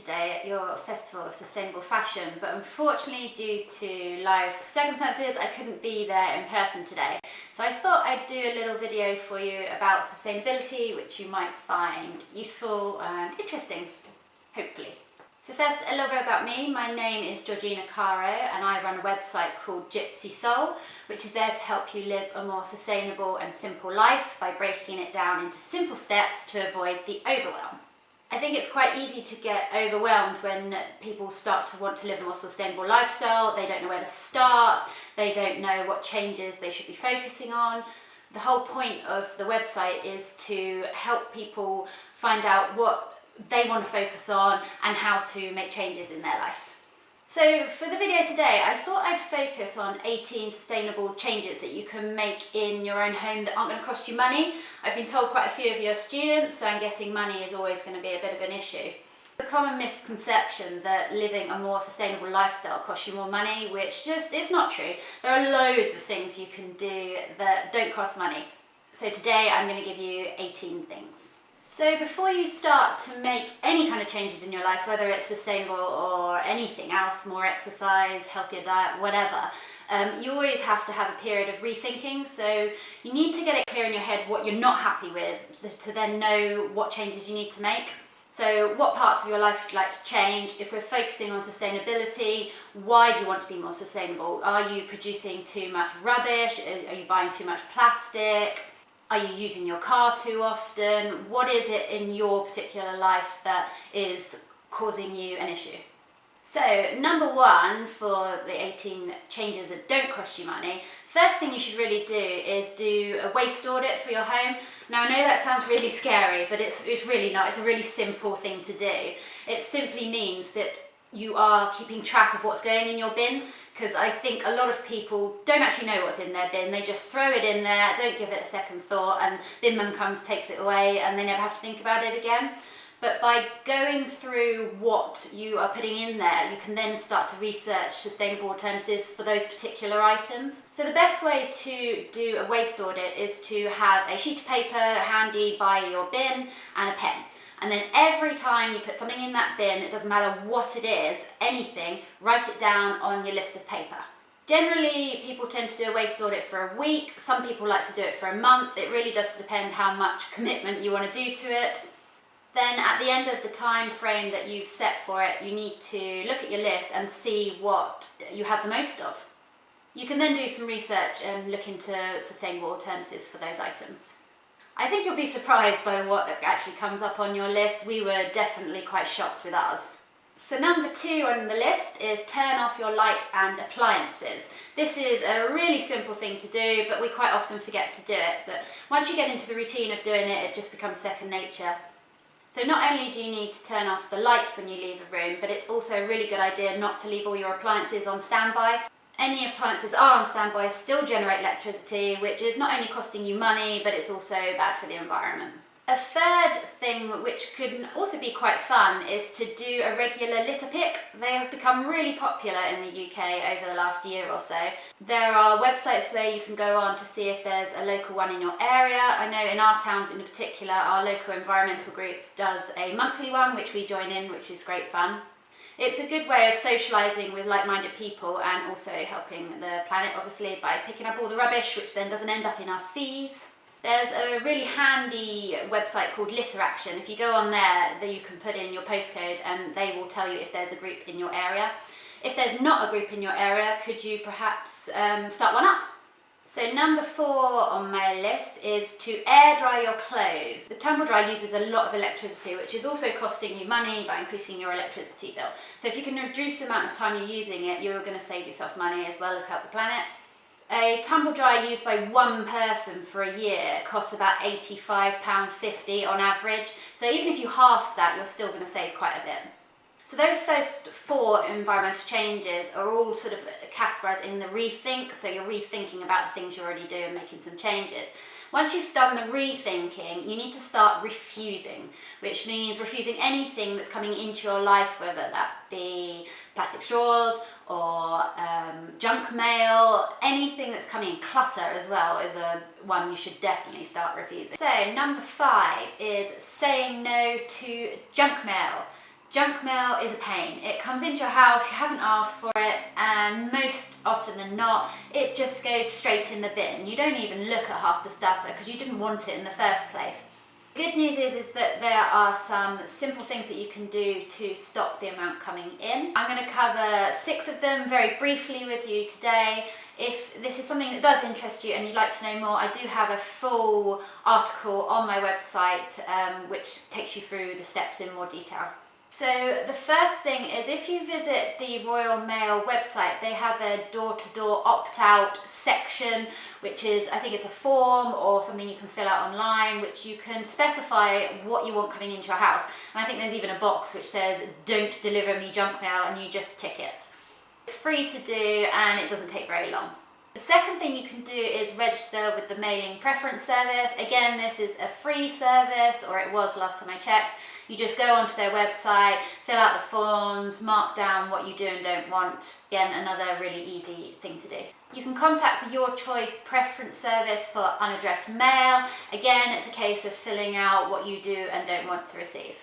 today at your Festival of Sustainable Fashion, but unfortunately due to life circumstances I couldn't be there in person today. So I thought I'd do a little video for you about sustainability which you might find useful and interesting, hopefully. So first, a little bit about me. My name is Georgina Caro and I run a website called Gypsy Soul, which is there to help you live a more sustainable and simple life by breaking it down into simple steps to avoid the overwhelm. I think it's quite easy to get overwhelmed when people start to want to live a more sustainable lifestyle. They don't know where to start, they don't know what changes they should be focusing on. The whole point of the website is to help people find out what they want to focus on and how to make changes in their life. So for the video today, I thought I'd focus on 18 sustainable changes that you can make in your own home that aren't going to cost you money. I've been told quite a few of you are students, so I'm guessing money is always going to be a bit of an issue. The common misconception that living a more sustainable lifestyle costs you more money, which just is not true. There are loads of things you can do that don't cost money. So today I'm going to give you 18 things. So before you start to make any kind of changes in your life, whether it's sustainable or anything else, more exercise, healthier diet, whatever, you always have to have a period of rethinking. So you need to get it clear in your head what you're not happy with to then know what changes you need to make. So what parts of your life would you like to change? If we're focusing on sustainability, why do you want to be more sustainable? Are you producing too much rubbish? Are you buying too much plastic? Are you using your car too often? What is it in your particular life that is causing you an issue? So number one for the 18 changes that don't cost you money, first thing you should really do is do a waste audit for your home. Now I know that sounds really scary, but it's really not. It's a really simple thing to do. It simply means that you are keeping track of what's going in your bin, because I think a lot of people don't actually know what's in their bin. They just throw it in there, don't give it a second thought, and bin man comes, takes it away, and they never have to think about it again. But by going through what you are putting in there, you can then start to research sustainable alternatives for those particular items. So the best way to do a waste audit is to have a sheet of paper handy by your bin and a pen. And then every time you put something in that bin, it doesn't matter what it is, anything, write it down on your list of paper. Generally, people tend to do a waste audit for a week. Some people like to do it for a month. It really does depend how much commitment you want to do to it. Then at the end of the time frame that you've set for it, you need to look at your list and see what you have the most of. You can then do some research and look into sustainable alternatives for those items. I think you'll be surprised by what actually comes up on your list. We were definitely quite shocked with ours. So number 2 on the list is turn off your lights and appliances. This is a really simple thing to do, but we quite often forget to do it. But once you get into the routine of doing it, it just becomes second nature. So not only do you need to turn off the lights when you leave a room, but it's also a really good idea not to leave all your appliances on standby. Any appliances are on standby still generate electricity, which is not only costing you money, but it's also bad for the environment. A third thing which could also be quite fun is to do a regular litter pick. They have become really popular in the UK over the last year or so. There are websites where you can go on to see if there's a local one in your area. I know in our town in particular, our local environmental group does a monthly one, which we join in, which is great fun. It's a good way of socialising with like-minded people and also helping the planet, obviously, by picking up all the rubbish, which then doesn't end up in our seas. There's a really handy website called Litter Action. If you go on there, you can put in your postcode and they will tell you if there's a group in your area. If there's not a group in your area, could you perhaps start one up? So number 4 on my list is to air dry your clothes. The tumble dry uses a lot of electricity, which is also costing you money by increasing your electricity bill. So if you can reduce the amount of time you're using it, you're going to save yourself money as well as help the planet. A tumble dryer used by one person for a year costs about £85.50 on average. So even if you half that, you're still going to save quite a bit. So those first 4 environmental changes are all sort of categorised in the rethink. So you're rethinking about the things you already do and making some changes. Once you've done the rethinking, you need to start refusing, which means refusing anything that's coming into your life, whether that be plastic straws or junk mail. Anything that's coming in, clutter as well, is one you should definitely start refusing. So number 5 is saying no to junk mail. Junk mail is a pain. It comes into your house, you haven't asked for it, and most often than not, it just goes straight in the bin. You don't even look at half the stuff because you didn't want it in the first place. The good news is that there are some simple things that you can do to stop the amount coming in. I'm going to cover 6 of them very briefly with you today. If this is something that does interest you and you'd like to know more, I do have a full article on my website which takes you through the steps in more detail. So the first thing is, if you visit the Royal Mail website, they have a door-to-door opt-out section, which is, I think it's a form or something you can fill out online, which you can specify what you want coming into your house. And I think there's even a box which says, don't deliver me junk mail, and you just tick it. It's free to do and it doesn't take very long. The second thing you can do is register with the mailing preference service. Again, this is a free service, or it was last time I checked. You just go onto their website, fill out the forms, mark down what you do and don't want. Again, another really easy thing to do. You can contact the Your Choice preference service for unaddressed mail. Again, it's a case of filling out what you do and don't want to receive.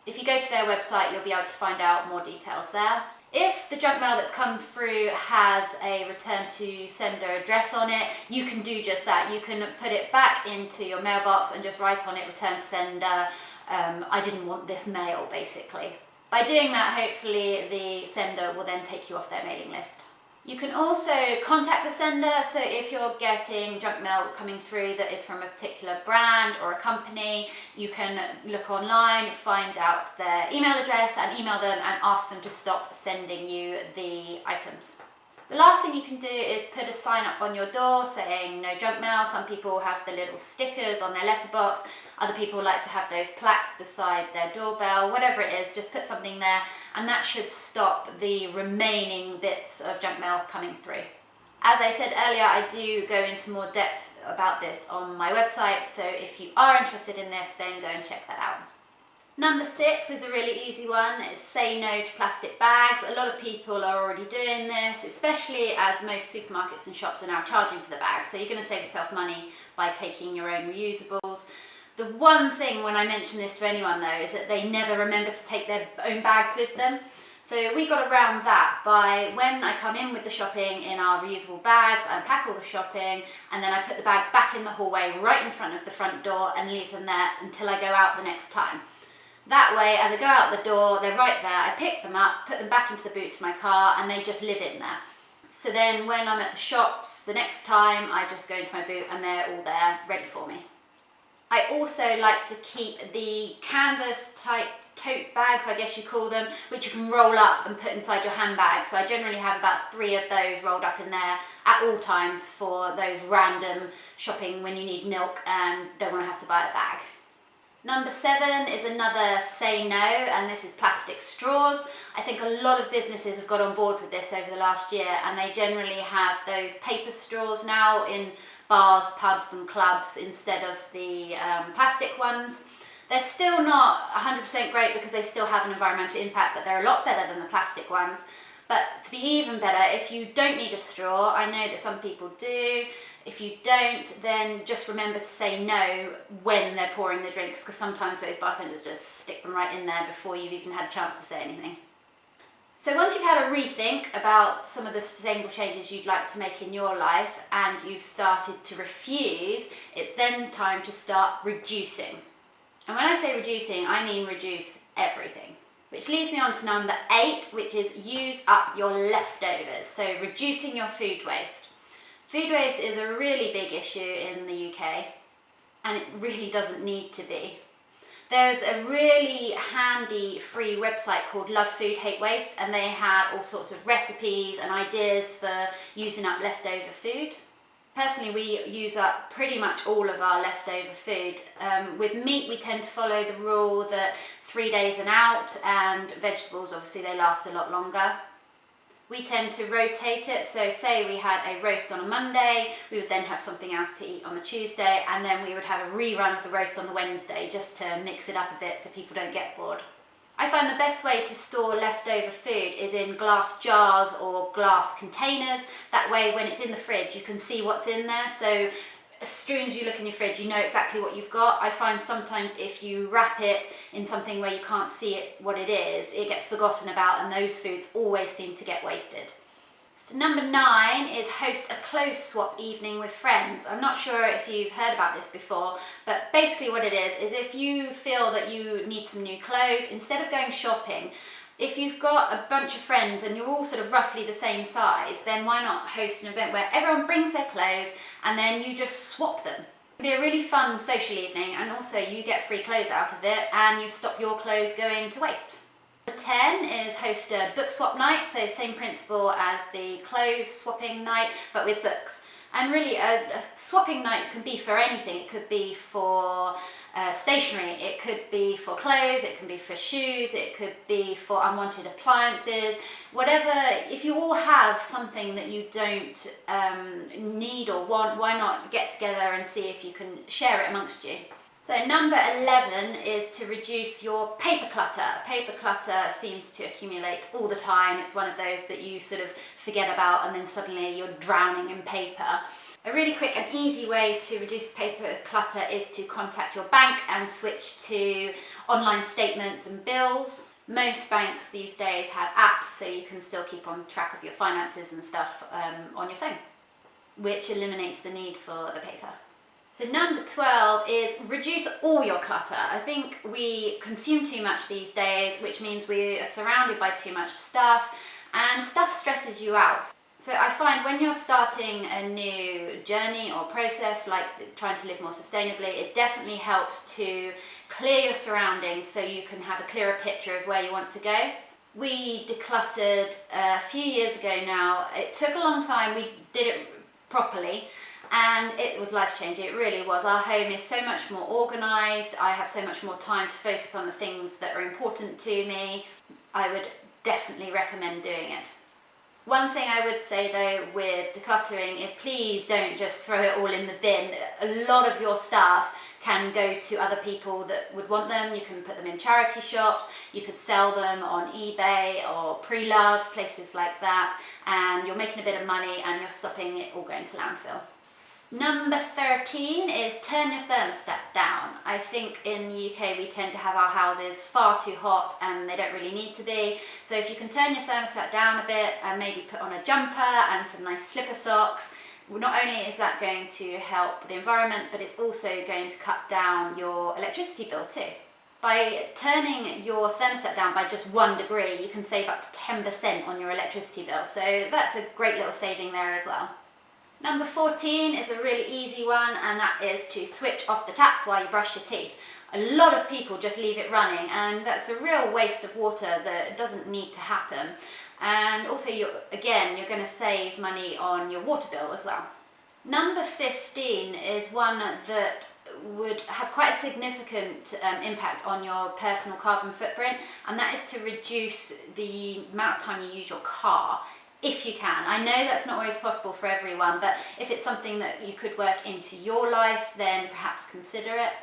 If you go to their website, you'll be able to find out more details there. If the junk mail that's come through has a return to sender address on it, you can do just that. You can put it back into your mailbox and just write on it, return to sender, I didn't want this mail, basically. By doing that, hopefully the sender will then take you off their mailing list. You can also contact the sender, so if you're getting junk mail coming through that is from a particular brand or a company, you can look online, find out their email address and email them and ask them to stop sending you the items. The last thing you can do is put a sign up on your door saying no junk mail. Some people have the little stickers on their letterbox. Other people like to have those plaques beside their doorbell. Whatever it is, just put something there and that should stop the remaining bits of junk mail coming through. As I said earlier, I do go into more depth about this on my website, so if you are interested in this, then go and check that out. Number 6 is a really easy one. It's say no to plastic bags. A lot of people are already doing this, especially as most supermarkets and shops are now charging for the bags. So you're going to save yourself money by taking your own reusables. The one thing when I mention this to anyone though is that they never remember to take their own bags with them. So we got around that by, when I come in with the shopping in our reusable bags, I unpack all the shopping and then I put the bags back in the hallway right in front of the front door and leave them there until I go out the next time. That way, as I go out the door, they're right there, I pick them up, put them back into the boot of my car and they just live in there. So then when I'm at the shops the next time, I just go into my boot and they're all there ready for me. I also like to keep the canvas type tote bags, I guess you call them, which you can roll up and put inside your handbag. So I generally have about 3 of those rolled up in there at all times for those random shopping when you need milk and don't want to have to buy a bag. Number 7 is another say no, and this is plastic straws. I think a lot of businesses have got on board with this over the last year, and they generally have those paper straws now in bars, pubs and clubs instead of the plastic ones. They're still not 100% great because they still have an environmental impact, but they're a lot better than the plastic ones. But to be even better, if you don't need a straw, I know that some people do. If you don't, then just remember to say no when they're pouring the drinks, because sometimes those bartenders just stick them right in there before you've even had a chance to say anything. So once you've had a rethink about some of the sustainable changes you'd like to make in your life and you've started to refuse, it's then time to start reducing. And when I say reducing, I mean reduce everything. Which leads me on to number 8, which is use up your leftovers. So reducing your food waste. Food waste is a really big issue in the UK, and it really doesn't need to be. There's a really handy free website called Love Food Hate Waste, and they have all sorts of recipes and ideas for using up leftover food. Personally, we use up pretty much all of our leftover food. With meat, we tend to follow the rule that 3 days and out, and vegetables, obviously, they last a lot longer. We tend to rotate it, so say we had a roast on a Monday, we would then have something else to eat on the Tuesday, and then we would have a rerun of the roast on the Wednesday, just to mix it up a bit so people don't get bored. I find the best way to store leftover food is in glass jars or glass containers. That way when it's in the fridge you can see what's in there, so as soon as you look in your fridge, you know exactly what you've got. I find sometimes if you wrap it in something where you can't see it, what it is, it gets forgotten about, and those foods always seem to get wasted. So number 9 is host a clothes swap evening with friends. I'm not sure if you've heard about this before, but basically what it is if you feel that you need some new clothes, instead of going shopping, if you've got a bunch of friends and you're all sort of roughly the same size, then why not host an event where everyone brings their clothes and then you just swap them. It'll be a really fun social evening, and also you get free clothes out of it and you stop your clothes going to waste. Number 10 is host a book swap night, so same principle as the clothes swapping night, but with books. And really a swapping night can be for anything. It could be for stationery, it could be for clothes, it can be for shoes, it could be for unwanted appliances, whatever. If you all have something that you don't need or want, why not get together and see if you can share it amongst you. So number 11 is to reduce your paper clutter. Paper clutter seems to accumulate all the time. It's one of those that you sort of forget about and then suddenly you're drowning in paper. A really quick and easy way to reduce paper clutter is to contact your bank and switch to online statements and bills. Most banks these days have apps so you can still keep on track of your finances and stuff on your phone, which eliminates the need for the paper. So number 12 is reduce all your clutter. I think we consume too much these days, which means we are surrounded by too much stuff, and stuff stresses you out. So I find when you're starting a new journey or process, like trying to live more sustainably, it definitely helps to clear your surroundings so you can have a clearer picture of where you want to go. We decluttered a few years ago now. It took a long time. We did it properly. And it was life-changing, it really was. Our home is so much more organised, I have so much more time to focus on the things that are important to me. I would definitely recommend doing it. One thing I would say though with decluttering is please don't just throw it all in the bin. A lot of your stuff can go to other people that would want them. You can put them in charity shops, you could sell them on eBay or Pre-Love, places like that, and you're making a bit of money and you're stopping it all going to landfill. Number 13 is turn your thermostat down. I think in the UK we tend to have our houses far too hot and they don't really need to be. So if you can turn your thermostat down a bit and maybe put on a jumper and some nice slipper socks, not only is that going to help the environment, but it's also going to cut down your electricity bill too. By turning your thermostat down by just 1 degree, you can save up to 10% on your electricity bill. So that's a great little saving there as well. Number 14 is a really easy one, and that is to switch off the tap while you brush your teeth. A lot of people just leave it running, and that's a real waste of water that doesn't need to happen. And also, you're going to save money on your water bill as well. Number 15 is one that would have quite a significant impact on your personal carbon footprint, and that is to reduce the amount of time you use your car. If you can. I know that's not always possible for everyone, but if it's something that you could work into your life, then perhaps consider it.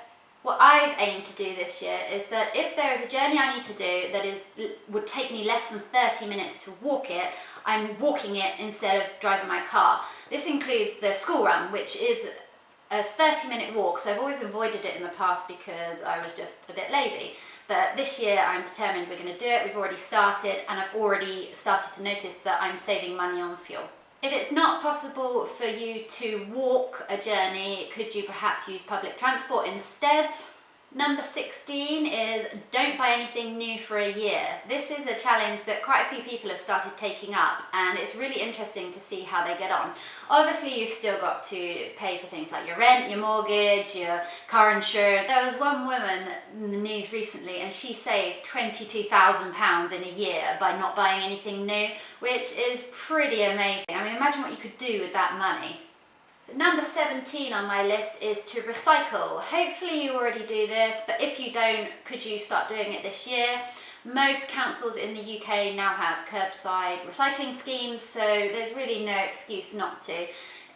What I've aimed to do this year is that if there is a journey I need to do that would take me less than 30 minutes to walk it, I'm walking it instead of driving my car. This includes the school run, which is a 30-minute walk, so I've always avoided it in the past because I was just a bit lazy. But this year I'm determined we're going to do it. We've already started, and I've already started to notice that I'm saving money on fuel. If it's not possible for you to walk a journey, could you perhaps use public transport instead? Number 16 is don't buy anything new for a year. This is a challenge that quite a few people have started taking up, and it's really interesting to see how they get on. Obviously, you've still got to pay for things like your rent, your mortgage, your car insurance. There was one woman in the news recently, and she saved £22,000 in a year by not buying anything new, which is pretty amazing. I mean, imagine what you could do with that money. So number 17 on my list is to recycle. Hopefully you already do this, but if you don't, could you start doing it this year? Most councils in the UK now have curbside recycling schemes, so there's really no excuse not to.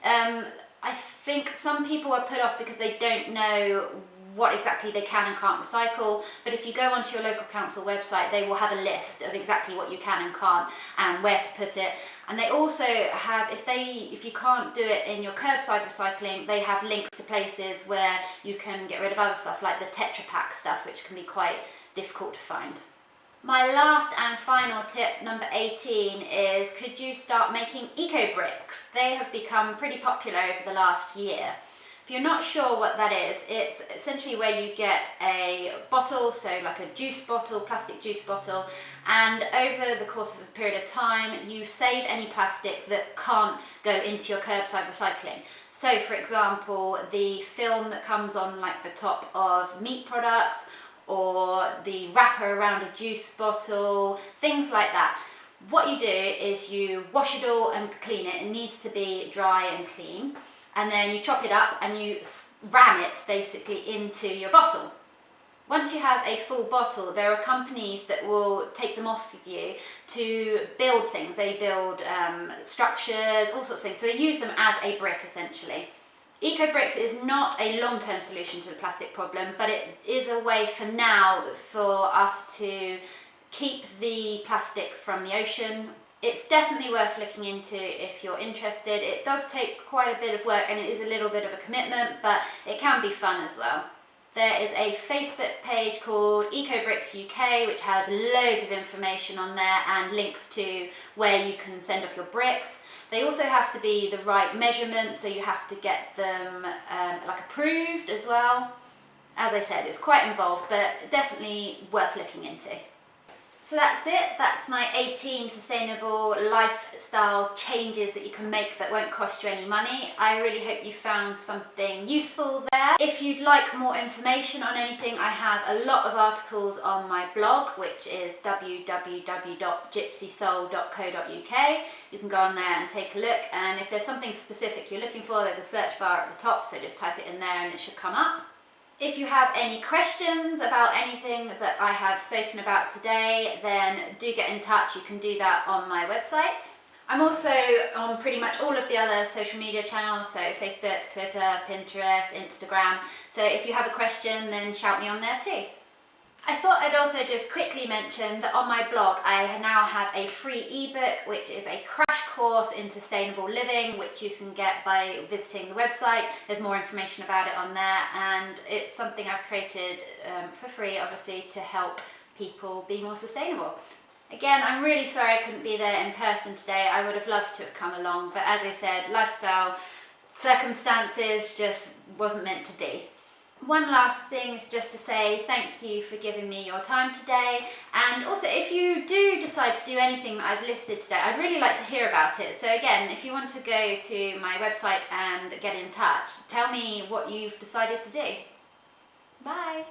I think some people are put off because they don't know what exactly they can and can't recycle, but if you go onto your local council website, they will have a list of exactly what you can and can't and where to put it. And they also have, if you can't do it in your curbside recycling, they have links to places where you can get rid of other stuff like the Tetra Pak stuff, which can be quite difficult to find. My last and final tip, number 18, is could you start making eco bricks? They have become pretty popular over the last year. If you're not sure what that is, it's essentially where you get a bottle, so like a juice bottle, plastic juice bottle, and over the course of a period of time, you save any plastic that can't go into your curbside recycling. So for example, the film that comes on like the top of meat products, or the wrapper around a juice bottle, things like that. What you do is you wash it all and clean it. It needs to be dry and clean. And then you chop it up and you ram it basically into your bottle. Once you have a full bottle, there are companies that will take them off with you to build things. They build structures, all sorts of things. So they use them as a brick essentially. Eco bricks is not a long-term solution to the plastic problem, but it is a way for now for us to keep the plastic from the ocean. It's definitely worth looking into if you're interested. It does take quite a bit of work and it is a little bit of a commitment, but it can be fun as well. There is a Facebook page called Eco Bricks UK, which has loads of information on there and links to where you can send off your bricks. They also have to be the right measurements, so you have to get them like approved as well. As I said, it's quite involved, but definitely worth looking into. So that's it. That's my 18 sustainable lifestyle changes that you can make that won't cost you any money. I really hope you found something useful there. If you'd like more information on anything, I have a lot of articles on my blog, which is www.gypsysoul.co.uk. You can go on there and take a look, and if there's something specific you're looking for, there's a search bar at the top, so just type it in there and it should come up. If you have any questions about anything that I have spoken about today, then do get in touch. You can do that on my website. I'm also on pretty much all of the other social media channels, so Facebook, Twitter, Pinterest, Instagram. So if you have a question, then shout me on there too. I thought I'd also just quickly mention that on my blog I now have a free ebook, which is a crash course in sustainable living, which you can get by visiting the website. There's more information about it on there, and it's something I've created for free, obviously, to help people be more sustainable. Again, I'm really sorry I couldn't be there in person today. I would have loved to have come along, but as I said, lifestyle circumstances just wasn't meant to be. One last thing is just to say thank you for giving me your time today, and also if you do decide to do anything that I've listed today, I'd really like to hear about it. So again, if you want to go to my website and get in touch, tell me what you've decided to do. Bye!